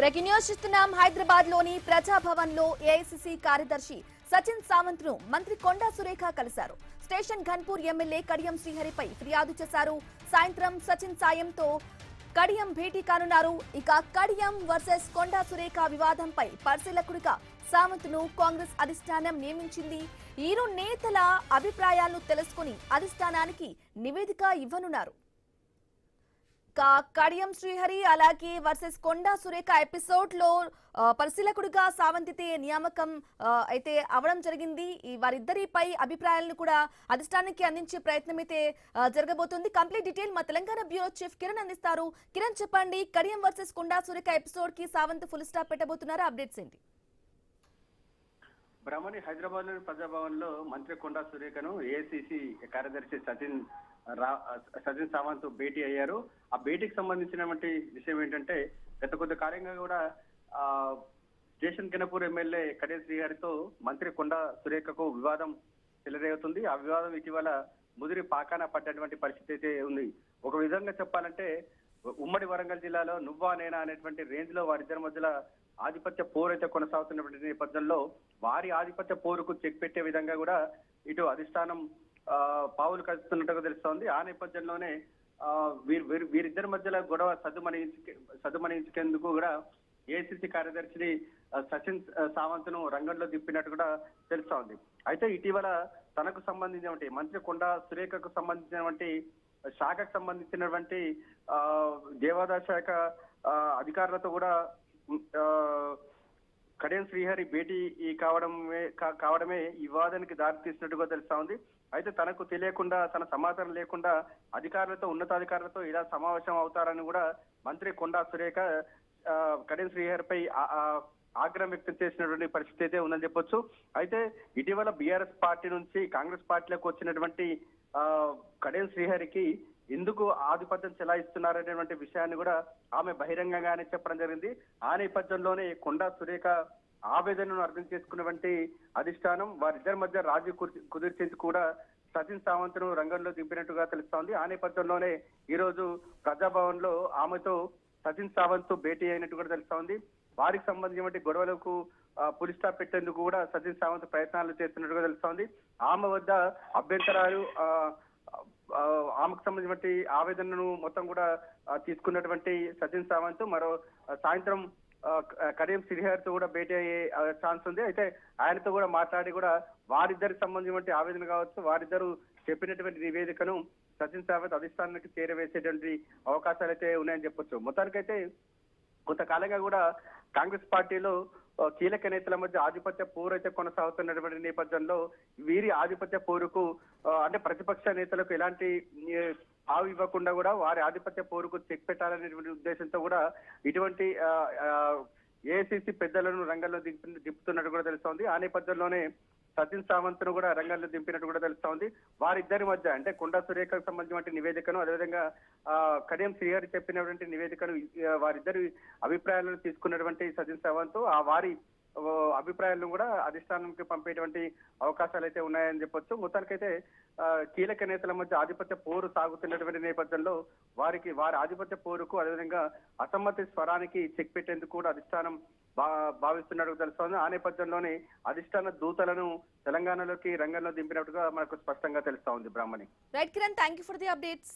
Breaking news చూస్తున్నాం. హైదరాబాద్ లోని ప్రజాభవన్ లో ఏఐసీసీ కార్యదర్శి సచిన్ సావంత్ ను మంత్రి కొండా సురేఖ కలిశారు. స్టేషన్ ఘన్పూర్ ఎమ్మెల్యే కడియం శ్రీహరిపై ఫిర్యాదు చేశారు. సాయంత్రం సచిన్ సాయంతో కడియం భేటీ కానున్నారు. ఇక కడియం వర్సెస్ కొండా సురేఖ వివాదంపై పరిశీలకుడిగా సావంత్ ను కాంగ్రెస్ అధిష్టానం నియమించింది. ఇరు నేతల అభిప్రాయాలను తెలుసుకుని అధిష్టానానికి నివేదిక ఇవ్వనున్నారు. కడియం శ్రీహరి అలాగే వర్సెస్ కొండా సురేఖ ఎపిసోడ్ లో పరిశీలకుడిగా సావంతితే నియామకం అయితే అవడం జరిగింది. వారిద్దరిపై అభిప్రాయాలను కూడా అధిష్టానానికి అందించే ప్రయత్నం అయితే జరగబోతుంది. కంప్లీట్ డీటెయిల్ మా తెలంగాణ బ్యూరో చీఫ్ కిరణ్ అందిస్తారు. కిరణ్ చెప్పండి, కడియం వర్సెస్ కొండా సురేఖ ఎపిసోడ్ కి సావంత్ ఫుల్ స్టాప్ పెట్టబోతున్నారా? అప్డేట్స్ ఏంటి? బ్రహ్మణి హైదరాబాద్ లోని ప్రజాభవన్ లో మంత్రి కొండా సురేఖను ఏఐసీసీ కార్యదర్శి సచిన్ సావంత్ భేటీ అయ్యారు. ఆ భేటీకి సంబంధించినటువంటి విషయం ఏంటంటే, గత కొద్ది కాలంగా కూడా స్టేషన్ ఘనపూర్ ఎమ్మెల్యే కడియం శ్రీహరితో మంత్రి కొండా సురేఖకు వివాదం చెలరేగుతుంది. ఆ వివాదం ఇటీవల ముదిరి పాకాన పడ్డటువంటి పరిస్థితి అయితే ఉంది. ఒక విధంగా చెప్పాలంటే ఉమ్మడి వరంగల్ జిల్లాలో నువ్వా నేనా అనేటువంటి రేంజ్ లో వారిద్దరి మధ్యలో ఆధిపత్య పోరు అయితే కొనసాగుతున్నటువంటి నేపథ్యంలో వారి ఆధిపత్య పోరుకు చెక్ పెట్టే విధంగా కూడా ఇటు అధిష్టానం పావులు కలుస్తున్నట్టుగా తెలుస్తోంది. ఆ నేపథ్యంలోనే వీరిద్దరి మధ్యలో గొడవ సద్దుమణించేందుకు కూడా ఏఐసీసీ కార్యదర్శిని సచిన్ సావంత్ ను రంగంలో దింపినట్టు కూడా తెలుస్తోంది. అయితే ఇటీవల తనకు సంబంధించినటువంటి మంత్రి కొండా సురేఖకు సంబంధించినటువంటి శాఖకు సంబంధించినటువంటి దేవాదాయ శాఖ అధికారులతో కూడా కడియం శ్రీహరి భేటీ కావడమే ఈ వివాదానికి దారితీసినట్టుగా తెలుస్తా ఉంది. అయితే తనకు తెలియకుండా, తన సమాచారం లేకుండా అధికారులతో, ఉన్నతాధికారులతో ఇలా సమావేశం అవుతారని కూడా మంత్రి కొండా సురేఖ కడియం శ్రీహరిపై ఆగ్రహం వ్యక్తం చేసినటువంటి పరిస్థితి అయితే ఉందని చెప్పొచ్చు. అయితే ఇటీవల బీఆర్ఎస్ పార్టీ నుంచి కాంగ్రెస్ పార్టీలోకి వచ్చినటువంటి కడియం శ్రీహరికి ఎందుకు ఆధిపత్యం చెలాయిస్తున్నారనేటువంటి విషయాన్ని కూడా ఆమె బహిరంగంగానే చెప్పడం జరిగింది. ఆ నేపథ్యంలోనే కొండా సురేఖ ఆవేదనను అర్థం చేసుకున్నటువంటి అధిష్టానం వారిద్దరి మధ్య రాజీ కుదిర్చేందుకు కూడా సచిన్ సావంత్ ను రంగంలో దింపినట్టుగా తెలుస్తోంది. ఆ నేపథ్యంలోనే ఈ రోజు ప్రజాభవన్ లో ఆమెతో సచిన్ సావంత్ భేటీ అయినట్టు కూడా తెలుస్తోంది. వారికి సంబంధించిన గొడవలకు పులి స్టాప్ పెట్టేందుకు కూడా సచిన్ సావంత్ ప్రయత్నాలు చేస్తున్నట్టుగా తెలుస్తోంది. ఆమె వద్ద అభ్యంతరాలు, ఆమెకు సంబంధించిన ఆవేదనను మొత్తం కూడా తీసుకున్నటువంటి సచిన్ సావంత్ మరో సాయంత్రం కడియం శ్రీహరితో కూడా భేటీ అయ్యే ఛాన్స్ ఉంది. అయితే ఆయనతో కూడా మాట్లాడి కూడా వారిద్దరికి సంబంధించిన ఆవేదన కావచ్చు, వారిద్దరు చెప్పినటువంటి నివేదికను సచిన్ సావంత్ అధిష్టానానికి చేరవేసేటువంటి అవకాశాలు అయితే ఉన్నాయని చెప్పొచ్చు. మొత్తానికైతే కొంతకాలంగా కూడా కాంగ్రెస్ పార్టీలో కీలక నేతల మధ్య ఆధిపత్య పోరు అయితే కొనసాగుతున్నటువంటి నేపథ్యంలో వీరి ఆధిపత్య పోరుకు అంటే ప్రతిపక్ష నేతలకు ఎలాంటి ఆవు ఇవ్వకుండా కూడా వారి ఆధిపత్య పోరుకు చెక్ పెట్టాలనేటువంటి ఉద్దేశంతో కూడా ఇటువంటి ఏఐసీసీ పెద్దలను రంగంలో దింపుతున్నట్టు కూడా తెలుస్తోంది. ఆ నేపథ్యంలోనే సచిన్ సావంత్ ను కూడా రంగంలో దింపినట్టు కూడా తెలుస్తోంది. వారిద్దరి మధ్య అంటే కొండా సురేఖకు సంబంధించిన నివేదికను, అదేవిధంగా కడియం శ్రీహరి చెప్పినటువంటి నివేదికను వారిద్దరి అభిప్రాయాలను తీసుకున్నటువంటి సచిన్ సావంత్ ఆ వారి అభిప్రాయాలను కూడా అధిష్టానానికి పంపేటువంటి అవకాశాలు అయితే ఉన్నాయని చెప్పొచ్చు. మొత్తానికైతే కీలక నేతల మధ్య ఆధిపత్య పోరు సాగుతున్నటువంటి నేపథ్యంలో వారి ఆధిపత్య పోరుకు, అదేవిధంగా అసమ్మతి స్వరానికి చెక్ పెట్టేందుకు కూడా అధిష్టానం భావిస్తున్నట్టు తెలుస్తోంది. ఆ నేపథ్యంలోనే అధిష్టాన దూతలను తెలంగాణలోకి రంగంలో దింపినట్టుగా మనకు స్పష్టంగా తెలుస్తా ఉంది. Brahmani. Right Kiran, thank you for the updates.